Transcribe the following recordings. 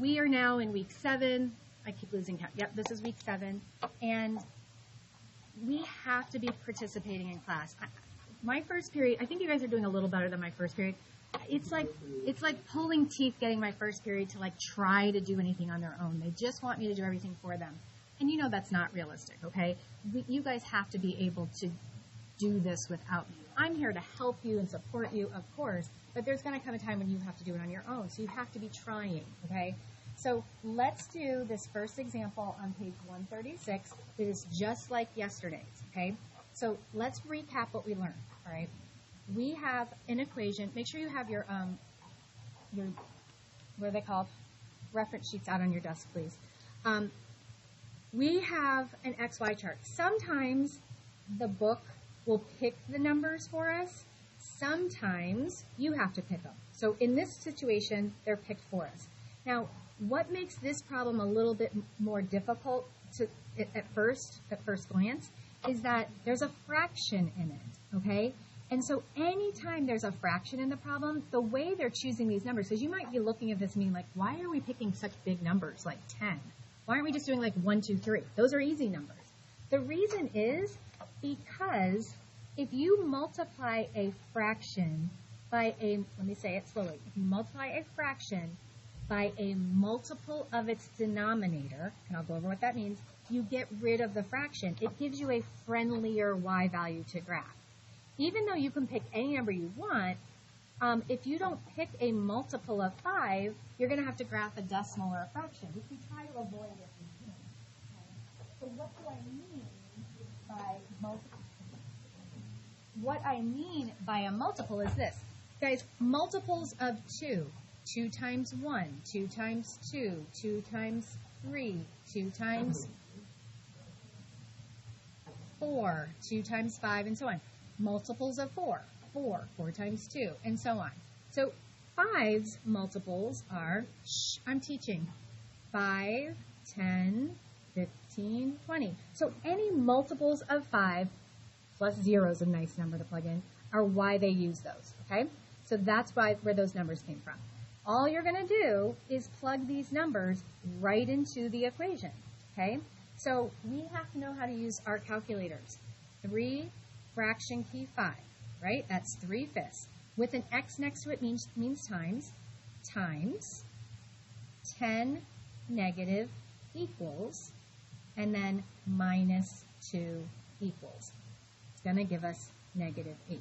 we are now in week 7. I keep losing count. Yep, this is week 7. And we have to be participating in class. My first period, I think you guys are doing a little better than my first period. It's like pulling teeth getting my first period to like try to do anything on their own. They just want me to do everything for them. And you know that's not realistic, okay? You guys have to be able to do this without me. I'm here to help you and support you, of course, but there's going to come a time when you have to do it on your own. So you have to be trying, okay? So let's do this first example on page 136. It is just like yesterday's, okay? So let's recap what we learned, all right? We have an equation. Make sure you have your what are they called? Reference sheets out on your desk, please. We have an XY chart. Sometimes the book will pick the numbers for us. Sometimes you have to pick them. So in this situation, they're picked for us. Now, what makes this problem a little bit more difficult at first glance is that there's a fraction in it, okay? And so anytime there's a fraction in the problem, the way they're choosing these numbers, because you might be looking at this and being like, why are we picking such big numbers like 10? Why aren't we just doing like 1, 2, 3? Those are easy numbers. The reason is because if you multiply a fraction by let me say it slowly, if you multiply a fraction by a multiple of its denominator, and I'll go over what that means, you get rid of the fraction. It gives you a friendlier y value to graph. Even though you can pick any number you want, if you don't pick a multiple of 5, you're going to have to graph a decimal or a fraction, which we try to avoid if we can. So what do I mean by multiple? What I mean by a multiple is this. Guys, multiples of 2. 2 times 1, 2 times 2, 2 times 3, 2 times 4, 2 times 5, and so on. Multiples of 4, 4, 4 times 2, and so on. So 5's multiples are, I'm teaching, 5, 10, 15, 20. So any multiples of 5, plus 0 is a nice number to plug in, are why they use those, okay? So that's where those numbers came from. All you're going to do is plug these numbers right into the equation, okay? So we have to know how to use our calculators. 3 fraction key 5, right? That's 3/5. With an x next to it means times, 10 negative equals, and then minus 2 equals. It's going to give us negative 8.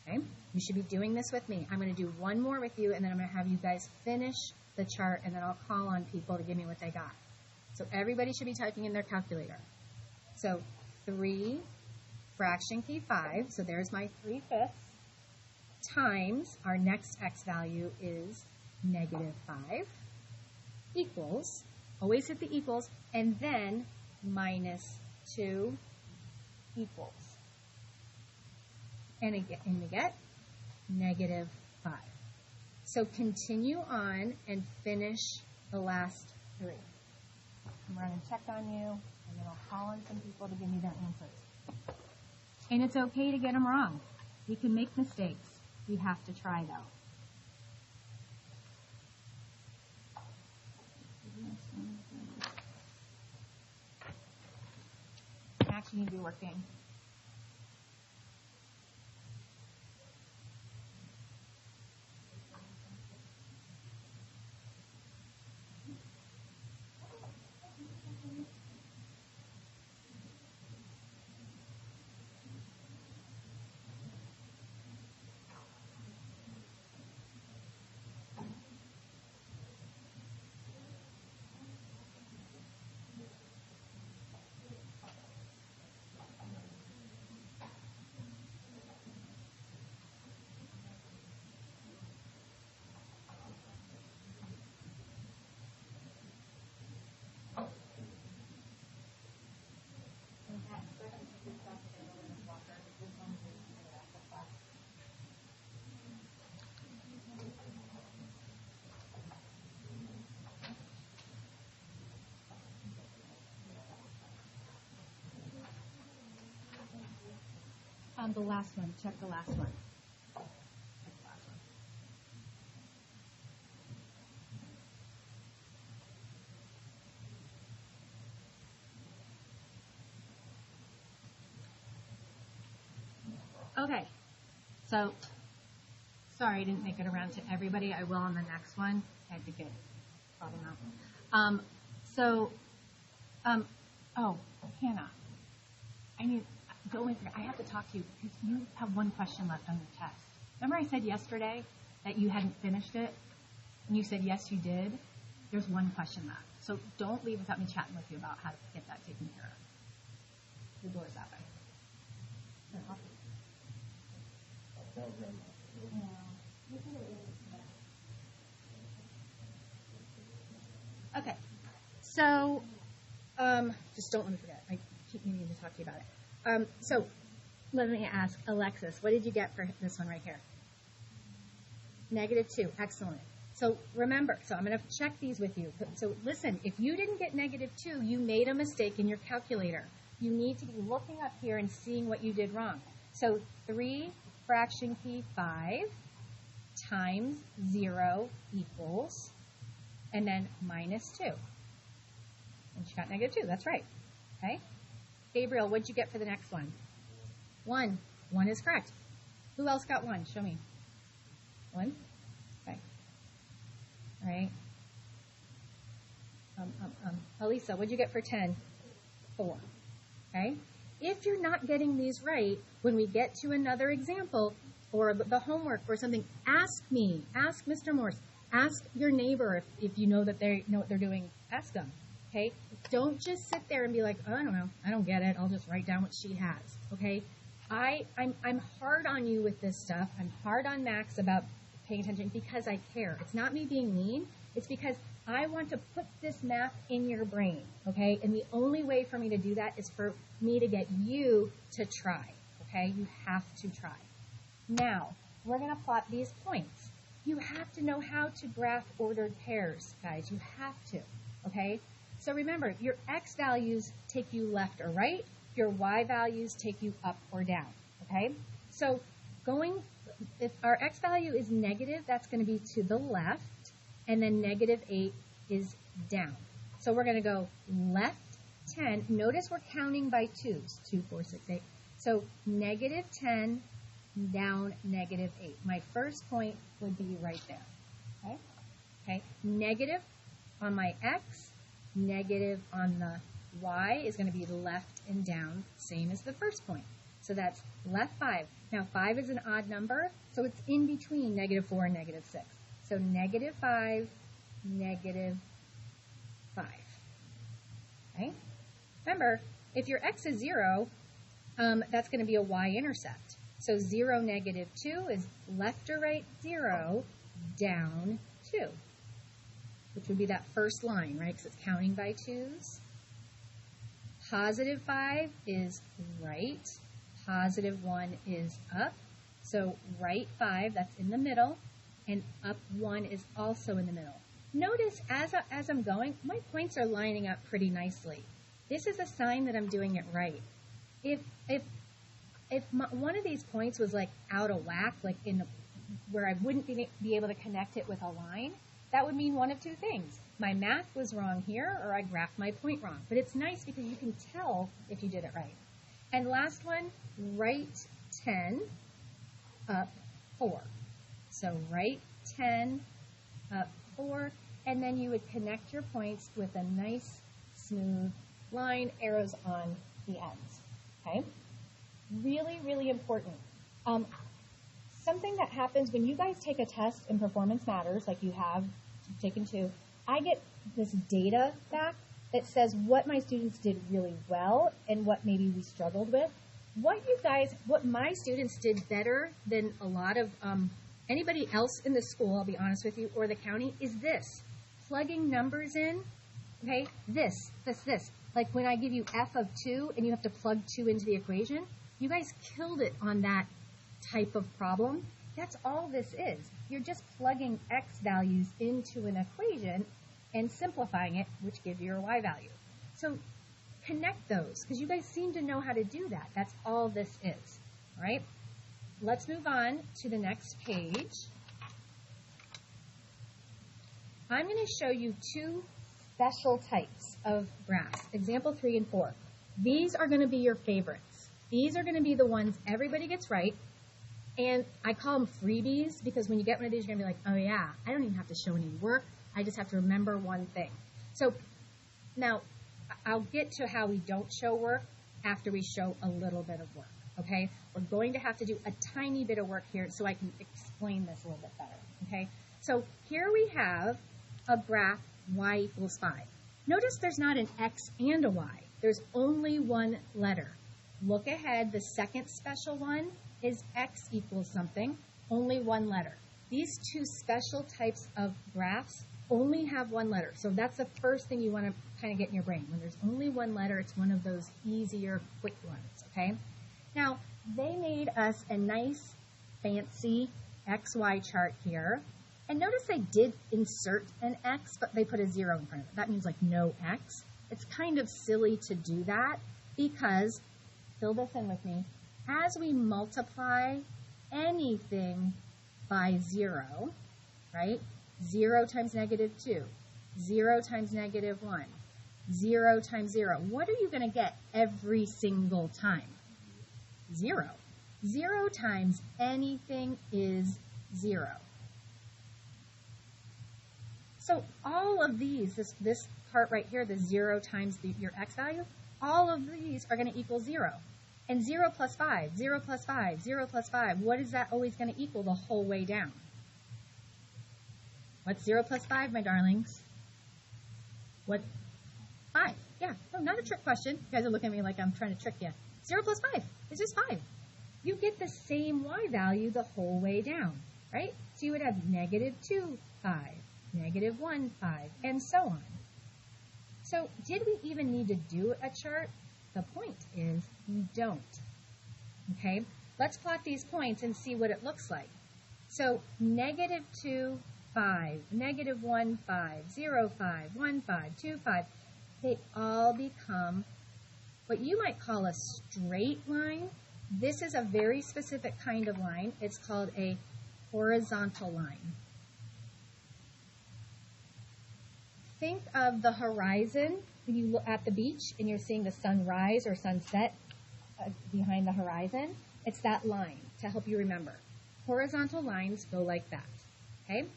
Okay? You should be doing this with me. I'm going to do one more with you, and then I'm going to have you guys finish the chart, and then I'll call on people to give me what they got. So everybody should be typing in their calculator. So 3 fraction key 5, so there's my 3/5, times our next x value is negative 5, equals, always hit the equals, and then minus 2 equals. And we get negative 5. So continue on and finish the last 3. I'm going to check on you, and then I'll call on some people to give me their answers. And it's okay to get them wrong. We can make mistakes. We have to try, though. Max, you need to be working. The last one. Check the last one. Okay, so sorry I didn't make it around to everybody. I will on the next one. I had to get problem out. Oh, Hannah, I have to talk to you because you have one question left on your test. Remember I said yesterday that you hadn't finished it? And you said, yes, you did. There's one question left. So don't leave without me chatting with you about how to get that taken care of. The door's that way. Okay. So, just don't want to forget. I keep meaning to talk to you about it. So, let me ask Alexis, what did you get for this one right here? -2. Excellent. So remember, I'm going to check these with you. So listen, if you didn't get -2, you made a mistake in your calculator. You need to be looking up here and seeing what you did wrong. So 3 fraction key 5 times 0 equals, and then -2. And she got -2. That's right. Okay? Gabriel, what'd you get for the next one? 1. 1 is correct. Who else got 1? Show me. 1? Okay. All right. Elisa, what'd you get for 10? 4. Okay? If you're not getting these right, when we get to another example or the homework or something, ask me. Ask Mr. Morse. Ask your neighbor if you know that they know what they're doing. Ask them. Okay? Don't just sit there and be like, oh, I don't know. I don't get it. I'll just write down what she has. Okay? I'm hard on you with this stuff. I'm hard on Max about paying attention because I care. It's not me being mean. It's because I want to put this math in your brain, okay? And the only way for me to do that is for me to get you to try, okay? You have to try. Now, we're going to plot these points. You have to know how to graph ordered pairs, guys. You have to, okay? So remember, your x values take you left or right. Your y values take you up or down, okay? So if our x value is negative, that's going to be to the left, and then -8 is down. So we're going to go left 10. Notice we're counting by 2s, 2, 4, 6, 8. So -10 down -8. My first point would be right there, okay? Okay, negative on my x, negative on the y is going to be left and down, same as the first point. So that's left 5. Now 5 is an odd number, so it's in between -4 and -6. So -5, -5. Okay? Remember, if your x is 0, that's going to be a y-intercept. So 0, -2 is left or right 0, down 2, which would be that first line, right? Because it's counting by 2s. +5 is right. +1 is up. So right 5, that's in the middle, and up 1 is also in the middle. Notice as I'm going, my points are lining up pretty nicely. This is a sign that I'm doing it right. If one of these points was like out of whack, like where I wouldn't be able to connect it with a line, that would mean one of two things. My math was wrong here, or I graphed my point wrong. But it's nice because you can tell if you did it right. And last one, right 10, up 4. So right 10, up 4, and then you would connect your points with a nice, smooth line, arrows on the ends. Okay? Really, really important. Something that happens when you guys take a test in Performance Matters, like you have taken 2, I get this data back that says what my students did really well and what maybe we struggled with. What my students did better than a lot of anybody else in the school, I'll be honest with you, or the county, is this. Plugging numbers in, okay, this. Like when I give you f of 2 and you have to plug 2 into the equation, you guys killed it on that type of problem. That's all this is. You're just plugging x values into an equation and simplifying it, which gives you your y value. So connect those, because you guys seem to know how to do that. That's all this is, all right? Let's move on to the next page. I'm going to show you 2 special types of graphs, example 3 and 4. These are going to be your favorites. These are going to be the ones everybody gets right. And I call them freebies because when you get one of these, you're going to be like, oh yeah, I don't even have to show any work. I just have to remember one thing. So now I'll get to how we don't show work after we show a little bit of work, okay? We're going to have to do a tiny bit of work here so I can explain this a little bit better, okay? So here we have a graph y equals 5. Notice there's not an x and a y. There's only one letter. Look ahead, the second special one is x equals something, only one letter. These two special types of graphs only have one letter. So that's the first thing you want to kind of get in your brain. When there's only one letter, it's one of those easier, quick ones, okay? Now, they made us a nice, fancy XY chart here. And notice they did insert an X, but they put a 0 in front of it. That means like no X. It's kind of silly to do that because, fill this in with me, as we multiply anything by 0, right? 0 times -2, 0 times -1, 0 times 0. What are you going to get every single time? 0. 0 times anything is 0. So all of these, this part right here, the 0 times your x value, all of these are going to equal 0. And 0 plus 5, 0 plus 5, 0 plus 5, what is that always going to equal the whole way down? What's 0 plus 5, my darlings? What? 5. Yeah, no, not a trick question. You guys are looking at me like I'm trying to trick you. 0 plus 5 is just 5. You get the same y value the whole way down, right? So you would have -2, 5, -1, 5, and so on. So did we even need to do a chart? The point is you don't. Okay, let's plot these points and see what it looks like. So -2, 5, -1, 5, 0, 5, 1, 5, 2, 5, they all become what you might call a straight line. This is a very specific kind of line. It's called a horizontal line. Think of the horizon when you look at the beach and you're seeing the sun rise or sunset behind the horizon. It's that line to help you remember. Horizontal lines go like that, okay?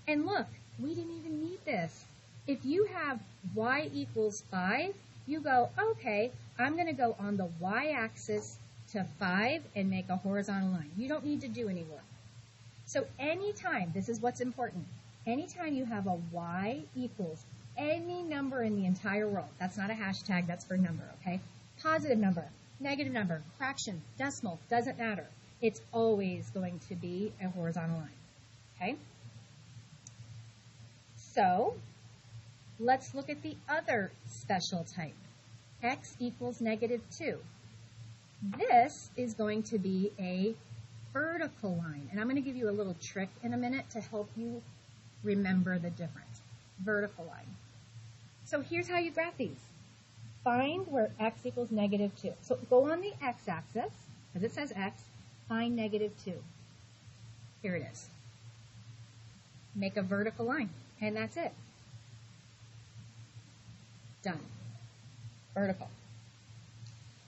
And look, we didn't even need this. If you have y equals 5, you go, okay, I'm going to go on the y-axis to 5 and make a horizontal line. You don't need to do any work. So anytime, this is what's important, anytime you have a y equals any number in the entire world, that's not a hashtag, that's for number, okay? Positive number, negative number, fraction, decimal, doesn't matter. It's always going to be a horizontal line, okay? So let's look at the other special type, x equals -2. This is going to be a vertical line, and I'm going to give you a little trick in a minute to help you remember the difference. Vertical line. So here's how you graph these. Find where x equals -2. So go on the x-axis, because it says x, find -2. Here it is. Make a vertical line, and that's it. Done. Vertical.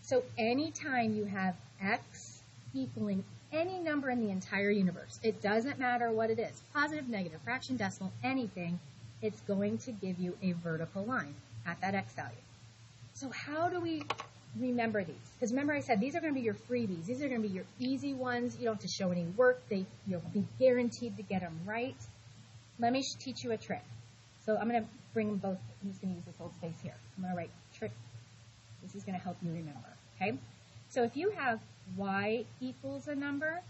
So anytime you have x equaling any number in the entire universe, it doesn't matter what it is, positive, negative, fraction, decimal, anything, it's going to give you a vertical line at that x value. So how do we remember these? Because remember I said these are going to be your freebies. These are going to be your easy ones. You don't have to show any work. You'll be guaranteed to get them right. Let me teach you a trick. So I'm going to bring them both. I'm just going to use this little space here. I'm going to write trick. This is going to help you remember. Okay? So if you have y equals a number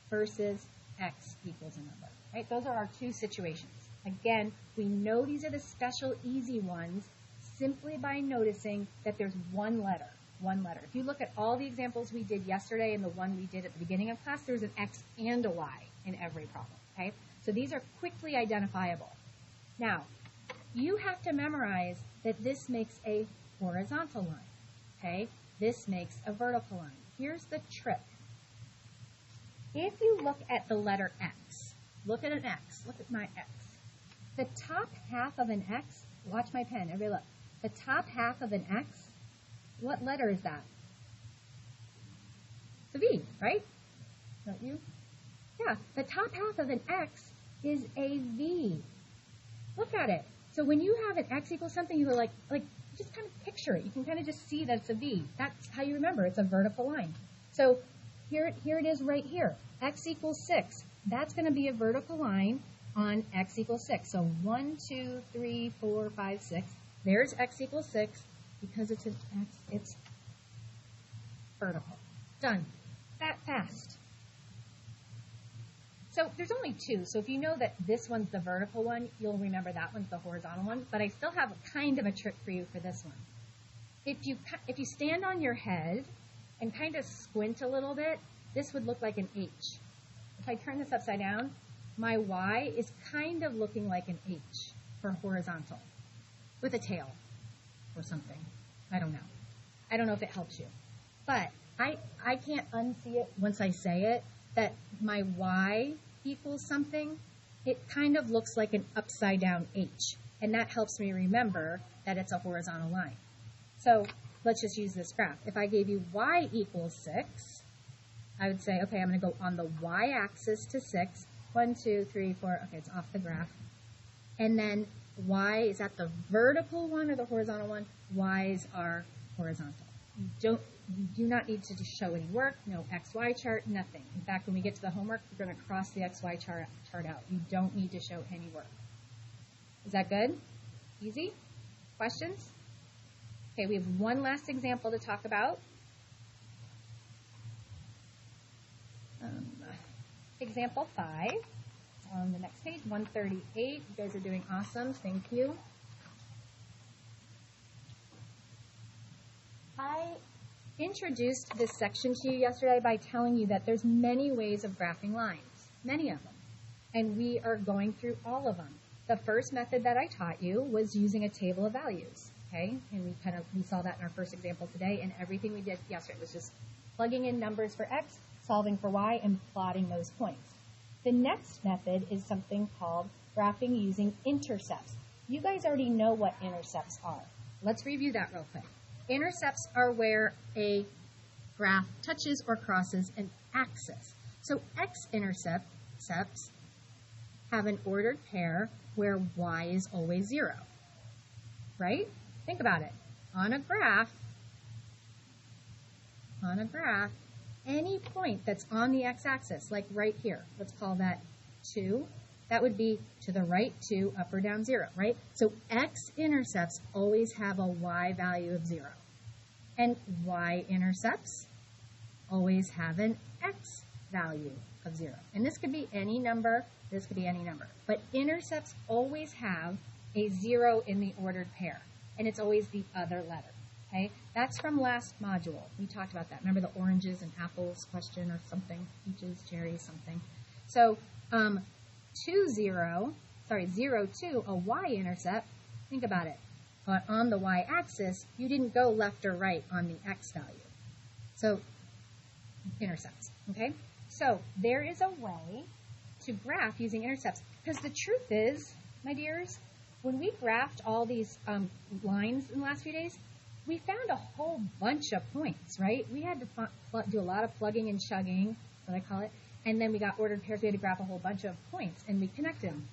versus x equals a number, right? Those are our two situations. Again, we know these are the special easy ones simply by noticing that there's one letter. One letter. If you look at all the examples we did yesterday and the one we did at the beginning of class, there's an x and a y in every problem. Okay? So these are quickly identifiable. Now, you have to memorize that this makes a horizontal line. Okay? This makes a vertical line. Here's the trick. If you look at the letter x, look at an x, look at my x. The top half of an x, watch my pen, everybody look. The top half of an x, what letter is that? It's a V, right? Don't you? Yeah, the top half of an X is a V. Look at it. So when you have an X equals something, you go like just kind of picture it. You can kind of just see that it's a V. That's how you remember. It's a vertical line. So here it is right here. X equals 6. That's going to be a vertical line on X equals 6. So 1, 2, 3, 4, 5, 6. There's X equals 6. Because it's an X, it's vertical. Done. That fast. So there's only two. So if you know that this one's the vertical one, you'll remember that one's the horizontal one. But I still have kind of a trick for you for this one. If you stand on your head and kind of squint a little bit, this would look like an H. If I turn this upside down, my Y is kind of looking like an H for horizontal with a tail or something. I don't know. I don't know if it helps you. But I can't unsee it once I say it, that my Y equals something. It kind of looks like an upside down H. And that helps me remember that it's a horizontal line. So let's just use this graph. If I gave you Y equals 6, I would say, okay, I'm going to go on the Y-axis to 6. 1, 2, 3, 4. Okay, it's off the graph. And then Y, is that the vertical one or the horizontal one? Y's are horizontal. You do not need to show any work, no XY chart, nothing. In fact, when we get to the homework, we're going to cross the XY chart out. You don't need to show any work. Is that good? Easy? Questions? Okay, we have one last example to talk about. Example 5. It's on the next page, 138. You guys are doing awesome. Thank you. I introduced this section to you yesterday by telling you that there's many ways of graphing lines, many of them, and we are going through all of them. The first method that I taught you was using a table of values, okay? And we saw that in our first example today, and everything we did yesterday was just plugging in numbers for X, solving for Y, and plotting those points. The next method is something called graphing using intercepts. You guys already know what intercepts are. Let's review that real quick. Intercepts are where a graph touches or crosses an axis. So x-intercepts have an ordered pair where y is always 0, right? Think about it. On a graph, any point that's on the x-axis, like right here, let's call that 2, that would be to the right 2, up or down 0, right? So x-intercepts always have a y value of 0. And y-intercepts always have an x value of 0. And this could be any number, this could be any number. But intercepts always have a 0 in the ordered pair. And it's always the other letter. Okay? That's from last module. We talked about that. Remember the oranges and apples question or something? Peaches, cherries, something. So 0, 2, a y-intercept, think about it. On the y-axis, you didn't go left or right on the x value. So intercepts, okay? So there is a way to graph using intercepts. Because the truth is, my dears, when we graphed all these lines in the last few days, we found a whole bunch of points, right? We had to do a lot of plugging and chugging, what I call it, and then we got ordered pairs. We had to graph a whole bunch of points, and we connected them.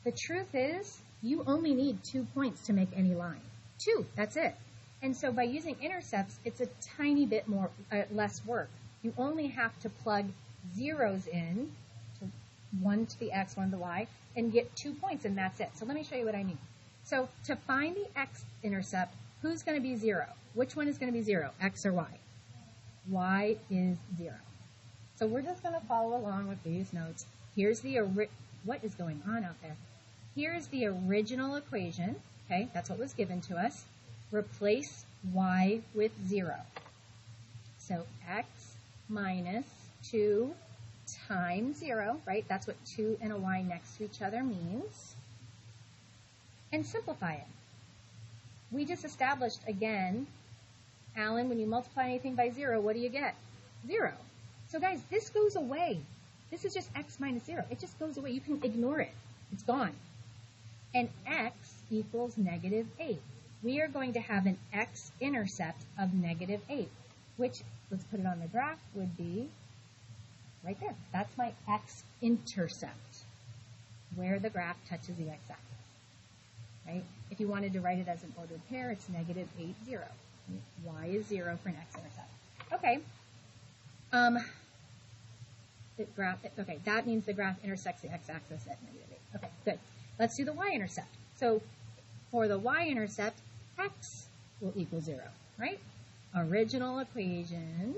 The truth is, you only need 2 points to make any line. 2, that's it. And so by using intercepts, it's a tiny bit less work. You only have to plug zeros in, one to the x, one to the y, and get 2 points, and that's it. So let me show you what I mean. So to find the x-intercept, who's going to be 0? Which one is going to be 0, x or y? Y is 0. So we're just going to follow along with these notes. Here's what is going on out there? Here's the original equation. Okay, that's what was given to us. Replace y with 0. So x minus 2 times 0, right? That's what 2 and a y next to each other means. And simplify it. We just established, again, Alan, when you multiply anything by 0, what do you get? 0. So guys, this goes away. This is just x minus 0. It just goes away. You can ignore it. It's gone. And x equals negative 8. We are going to have an x-intercept of negative 8, which, let's put it on the graph, would be right there. That's my x-intercept, where the graph touches the x-axis, right? If you wanted to write it as an ordered pair, it's negative 8, 0. Y is 0 for an x-intercept. Okay. Okay, that means the graph intersects the x-axis at negative 8. Okay, good. Let's do the y-intercept. So for the y-intercept, x will equal 0, right? Original equation.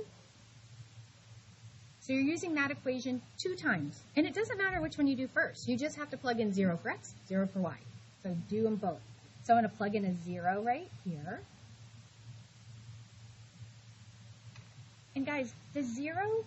So you're using that equation 2 times. And it doesn't matter which one you do first. You just have to plug in 0 for x, 0 for y. So do them both. So I'm going to plug in a 0 right here. And guys, the 0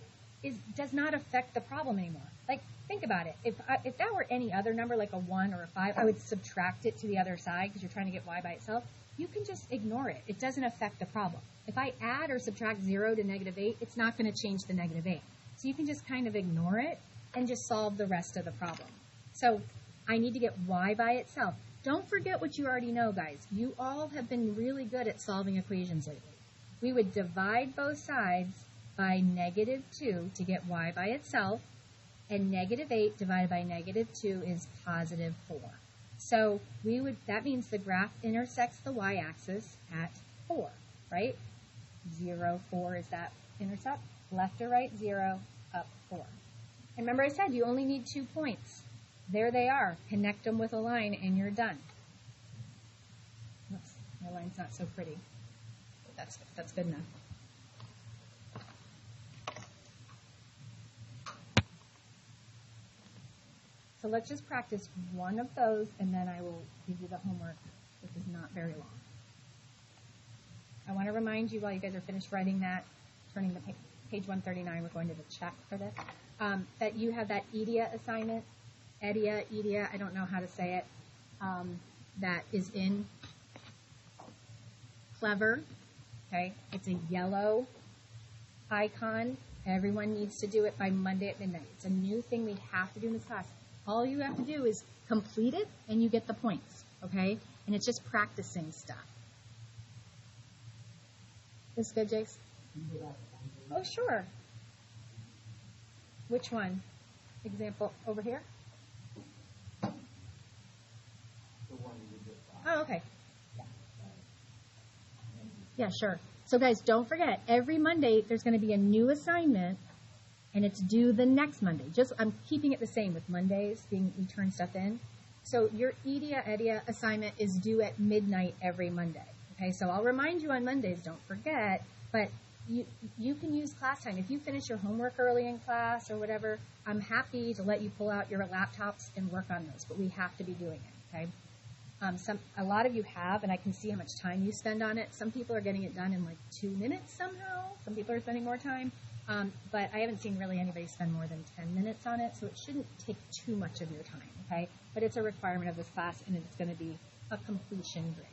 does not affect the problem anymore. Like, think about it. If that were any other number, like a 1 or a 5, I would subtract it to the other side because you're trying to get y by itself. You can just ignore it. It doesn't affect the problem. If I add or subtract 0 to negative 8, it's not going to change the negative 8. So you can just kind of ignore it and just solve the rest of the problem. So I need to get y by itself. Don't forget what you already know, guys. You all have been really good at solving equations lately. We would divide both sides by negative 2 to get y by itself, and negative 8 divided by negative 2 is positive 4. So that means the graph intersects the y-axis at 4, right? 0, 4 is that intercept. Left or right, 0, up 4. And remember I said you only need 2 points. There they are. Connect them with a line and you're done. Oops, my line's not so pretty. That's good enough. So let's just practice one of those, and then I will give you the homework, which is not very long. I want to remind you while you guys are finished writing that, turning the page 139, we're going to the check for this, that you have that EDIA assignment, EDIA, I don't know how to say it, that is in Clever, okay? It's a yellow icon. Everyone needs to do it by Monday at midnight. It's a new thing we have to do in this class. All you have to do is complete it, and you get the points, okay? And it's just practicing stuff. This good, Jace? Oh, sure. Which one? Example over here? The one you did. Oh, okay. Yeah, sure. So, guys, don't forget, every Monday there's going to be a new assignment, and it's due the next Monday. I'm keeping it the same with Mondays, we turn stuff in. So your EDIA assignment is due at midnight every Monday. Okay, so I'll remind you on Mondays, don't forget, but you can use class time. If you finish your homework early in class or whatever, I'm happy to let you pull out your laptops and work on those, but we have to be doing it, okay? A lot of you have, and I can see how much time you spend on it. Some people are getting it done in like 2 minutes somehow. Some people are spending more time. But I haven't seen really anybody spend more than 10 minutes on it, so it shouldn't take too much of your time, okay? But it's a requirement of this class, and it's going to be a completion grade,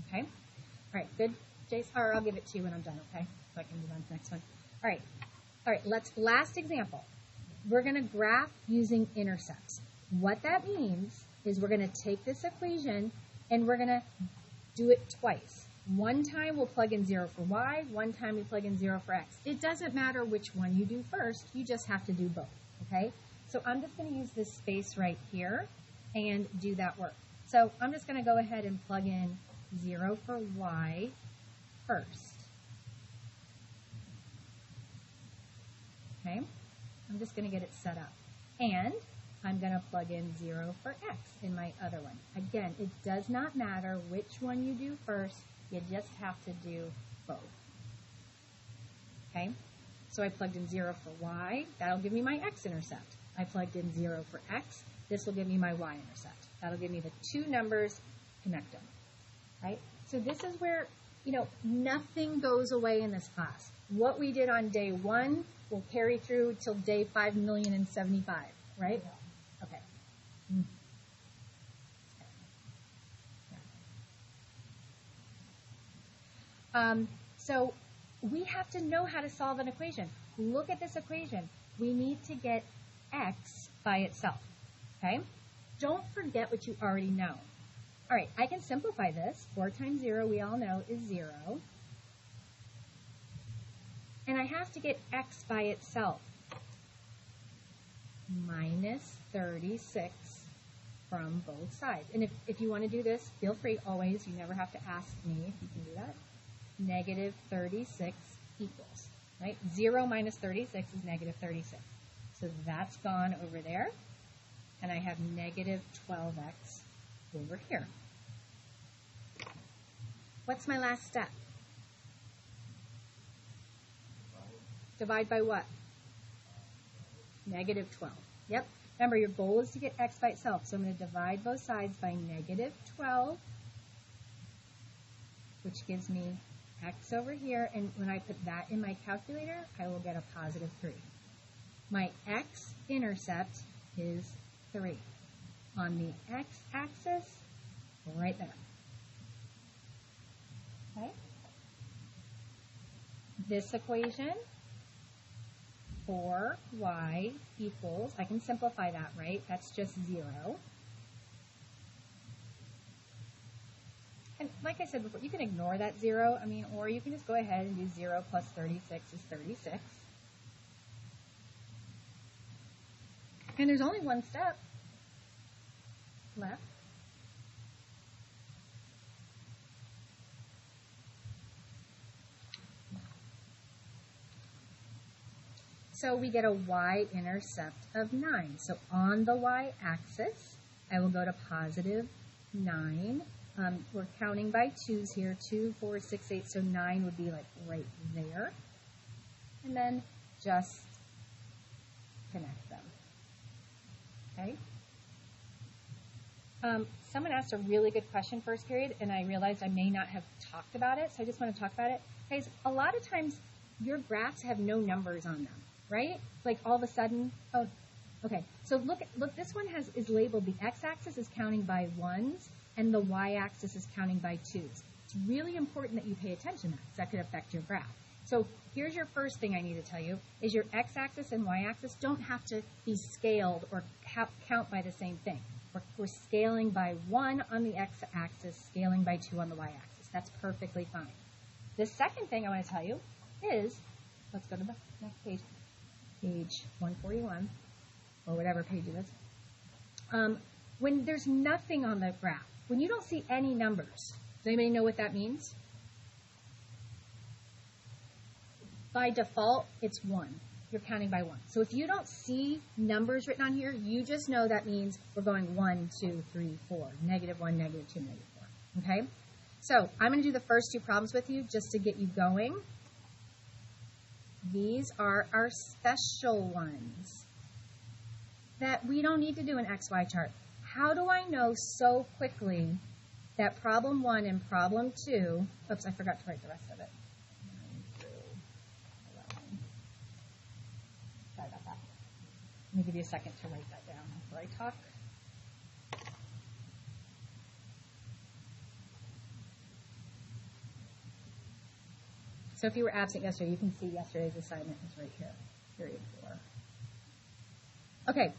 okay? All right, good, Jace? Or I'll give it to you when I'm done, okay? So I can move on to the next one. All right, last example. We're going to graph using intercepts. What that means is we're going to take this equation, and we're going to do it twice. One time we'll plug in 0 for y, one time we plug in 0 for x. It doesn't matter which one you do first, you just have to do both, okay? So I'm just going to use this space right here and do that work. So I'm just going to go ahead and plug in 0 for y first. Okay? I'm just going to get it set up. And I'm going to plug in 0 for x in my other one. Again, it does not matter which one you do first. You just have to do both. Okay? So I plugged in 0 for y. That'll give me my x-intercept. I plugged in 0 for x. This will give me my y-intercept. That'll give me the 2 numbers, connect them. Right? So this is where, nothing goes away in this class. What we did on day 1 will carry through till day 5,075,000, right? Okay. So we have to know how to solve an equation. Look at this equation. We need to get x by itself, okay? Don't forget what you already know. All right, I can simplify this. 4 times 0, we all know, is 0. And I have to get x by itself. minus 36 from both sides. And if you want to do this, feel free always. You never have to ask me if you can do that. Negative 36 equals, right? 0 minus 36 is negative 36. So that's gone over there. And I have negative 12x over here. What's my last step? Divide by what? Negative 12. Yep. Remember, your goal is to get x by itself. So I'm going to divide both sides by negative 12, which gives me x over here. And when I put that in my calculator, I will get a positive 3. My x-intercept is 3. On the x-axis, right there. Okay? This equation, 4y equals, I can simplify that, right? That's just 0. And like I said before, you can ignore that 0, or you can just go ahead and do 0 plus 36 is 36. And there's only one step left. So we get a y-intercept of 9. So on the y-axis, I will go to positive 9. We're counting by 2's here. 2, 4, 6, 8. So 9 would be like right there. And then just connect them. Okay? Someone asked a really good question first period, and I realized I may not have talked about it, so I just want to talk about it. Guys, a lot of times your graphs have no numbers on them, right? Like all of a sudden, oh, okay. So look, this one is labeled, the x-axis is counting by 1s, and the y-axis is counting by 2s. It's really important that you pay attention to that, because that could affect your graph. So here's your first thing I need to tell you, is your x-axis and y-axis don't have to be scaled or count by the same thing. We're scaling by 1 on the x-axis, scaling by 2 on the y-axis. That's perfectly fine. The second thing I want to tell you is, let's go to the next page, page 141, or whatever page it is. When there's nothing on the graph, when you don't see any numbers, does anybody know what that means? By default, it's 1. You're counting by 1. So if you don't see numbers written on here, you just know that means we're going 1, 2, 3, 4, negative 1, negative 2, negative 4. Okay? So I'm going to do the first 2 problems with you just to get you going. These are our special ones that we don't need to do an XY chart. How do I know so quickly that problem 1 and problem 2, oops, I forgot to write the rest of it. 9 through 11. Sorry about that. Let me give you a second to write that down before I talk. So if you were absent yesterday, you can see yesterday's assignment is right here, period 4. Okay,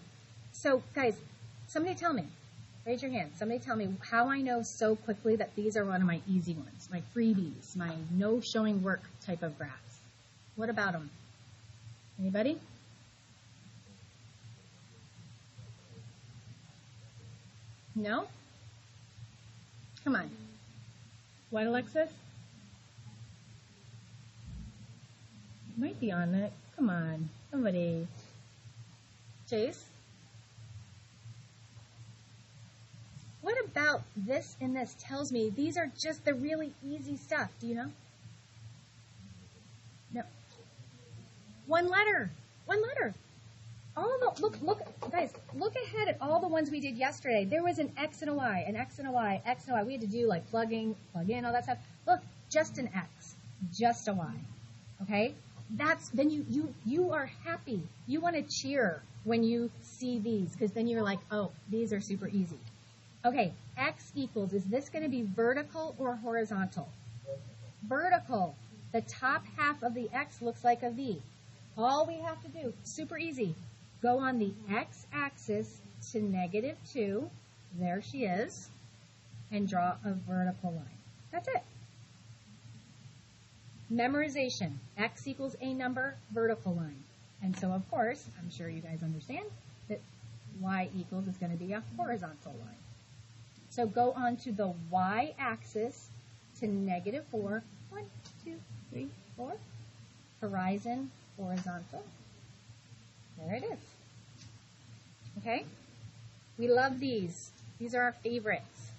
so guys, somebody tell me, raise your hand, somebody tell me how I know so quickly that these are one of my easy ones, my freebies, my no showing work type of graphs. What about them? Anybody? No? Come on. What, Alexis? Might be on it. Come on, somebody. Chase? What about this and this tells me these are just the really easy stuff? Do you know? No. One letter. One letter. All the, look, guys, look ahead at all the ones we did yesterday. There was an X and a Y, an X and a Y, X and a Y. We had to do like plug in, all that stuff. Look, just an X, just a Y. Okay? Then you are happy. You want to cheer when you see these because then you're like, oh, these are super easy. Okay, X equals, is this going to be vertical or horizontal? Vertical. The top half of the X looks like a V. All we have to do, super easy, go on the X-axis to -2, there she is, and draw a vertical line. That's it. Memorization, X equals a number, vertical line. And so, of course, I'm sure you guys understand, y equals is going to be a horizontal line. So go on to the y-axis to negative 4. 1, 2, 3, 4. Horizon, horizontal. There it is. Okay? We love these. These are our favorites.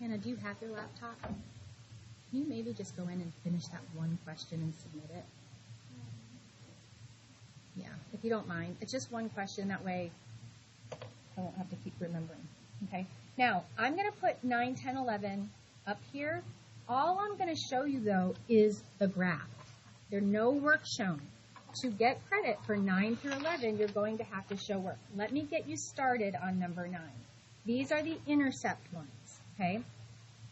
Hannah, do you have your laptop? Can you maybe just go in and finish that one question and submit it? Yeah, if you don't mind. It's just one question. That way I won't have to keep remembering. Okay? Now, I'm going to put 9, 10, 11 up here. All I'm going to show you, though, is the graph. There's no work shown. To get credit for 9 through 11, you're going to have to show work. Let me get you started on number 9. These are the intercept ones, okay?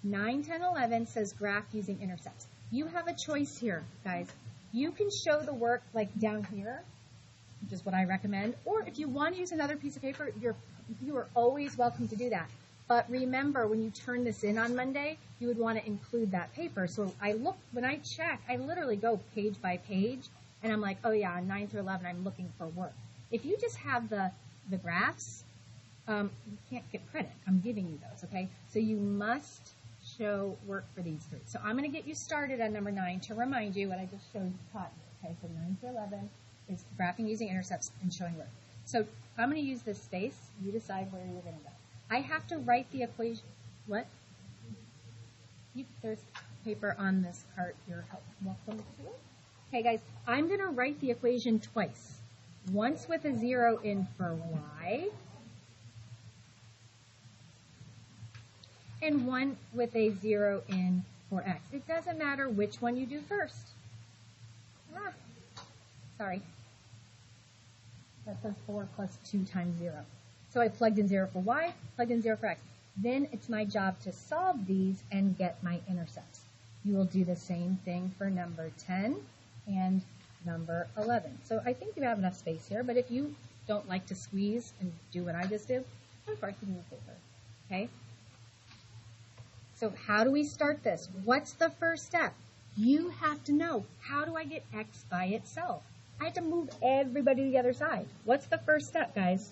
9, 10, 11 says graph using intercepts. You have a choice here, guys. You can show the work like down here, which is what I recommend, or if you want to use another piece of paper, you are always welcome to do that. But remember, when you turn this in on Monday, you would want to include that paper. So when I check, I literally go page by page, and I'm like, oh yeah, on 9 through 11, I'm looking for work. If you just have the graphs, you can't get credit. I'm giving you those, okay? So you must show work for these three. So I'm going to get you started on number 9 to remind you what I just taught you, okay? So 9 through 11 is graphing using intercepts and showing work. So I'm going to use this space. You decide where you're going to go. I have to write the equation. What? There's paper on this cart. You're welcome to it. Okay, guys, I'm going to write the equation twice. Once with a 0 in for y, and one with a 0 in for x. It doesn't matter which one you do first. Sorry. That says 4 plus 2 times 0. So I plugged in 0 for y, plugged in 0 for x. Then it's my job to solve these and get my intercepts. You will do the same thing for number 10 and number 11. So I think you have enough space here, but if you don't like to squeeze and do what I just did, of course you can use paper. Okay? So how do we start this? What's the first step? You have to know, how do I get x by itself? I have to move everybody to the other side. What's the first step, guys?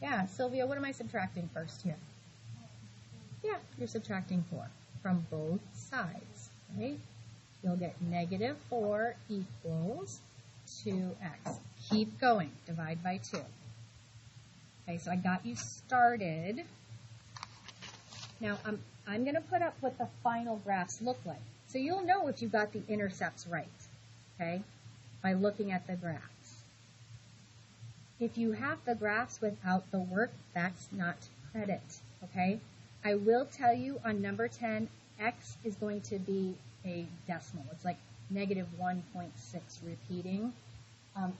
Yeah, Sylvia, what am I subtracting first here? Yeah, you're subtracting 4 from both sides, right? You'll get negative 4 equals 2x. Keep going. Divide by 2. Okay, so I got you started. Now, I'm going to put up what the final graphs look like. So you'll know if you got the intercepts right, okay, by looking at the graphs. If you have the graphs without the work, that's not credit, okay? I will tell you on number 10, x is going to be a decimal. It's like negative 1.6 repeating.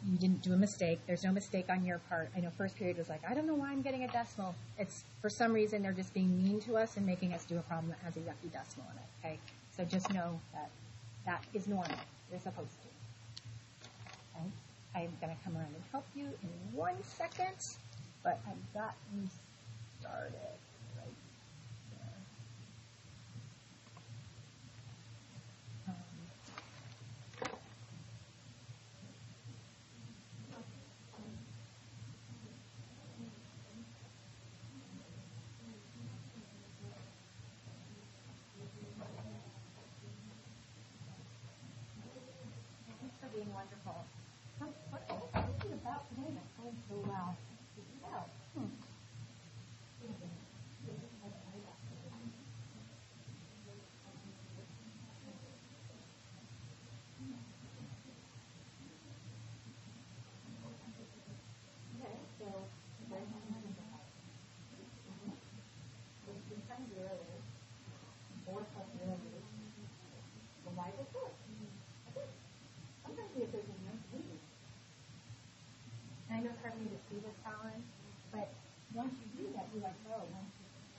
You didn't do a mistake. There's no mistake on your part. I know first period was like, I don't know why I'm getting a decimal. It's for some reason they're just being mean to us and making us do a problem that has a yucky decimal in it, okay? So just know that that is normal. You're supposed to. Okay? I'm going to come around and help you in 1 second, but I've got you started right there. Thanks for being wonderful. What is it about today that's going so well? I know it's hard for me to see this, Colin, but once you do that, you're like, oh,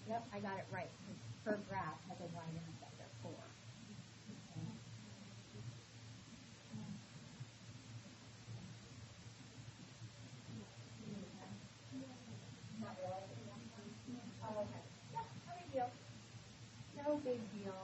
yep, I got it right. Per graph has a y intercept of 4. Not really? Oh, okay. Yeah, no big deal. No big deal.